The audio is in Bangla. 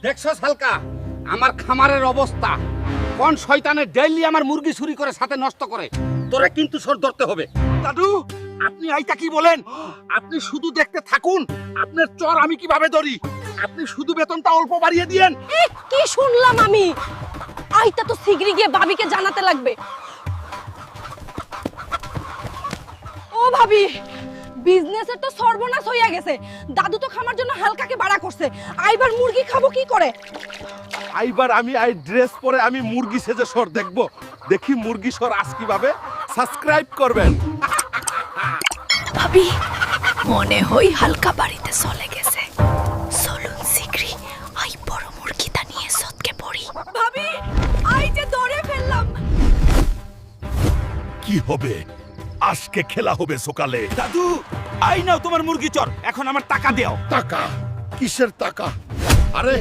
দেখছস হালকা আমার খামারের অবস্থা, কোন শয়তানের ডেইলি আমার মুরগি চুরি করে সাথে নষ্ট করে। তোরে কিন্তু সর ধরতে হবে। দাদু আপনি আইতা কি বলেন? আপনি শুধু দেখতে থাকুন, আপনার চর আমি কিভাবে ধরি। আপনি শুধু বেতনটা অল্প বাড়িয়ে দিয়েন। কি শুনলাম আমি? আইতা তো শিগগিরই গিয়ে ভাবিকে জানাতে লাগবে। ও ভাবি, বিজনেসের তো সর্বনাশ হইয়া গেছে। দাদু তো খামার জন্য হালকাকে ভাড়া করছে, আইবার মুরগি খাবো কি করে? আইবার আমি আই ড্রেস পরে আমি মুরগি সেজে সর দেখব। দেখি মুরগি সর আজ কিভাবে। সাবস্ক্রাইব করবেন। ভাবি মনে হই হালকা বাড়িতে চলে গেছে। চলুন শিগগিরই আই বড় মুরগিটা নিয়ে সৎকে পড়ি। ভাবি আই যে ধরে ফেললাম। কি হবে? আজকে খেলা হবে সকালে। দাদু আই নাও তোমার মুরগি চর, এখন আমার টাকা দাও। টাকা? কিসের টাকা? আরে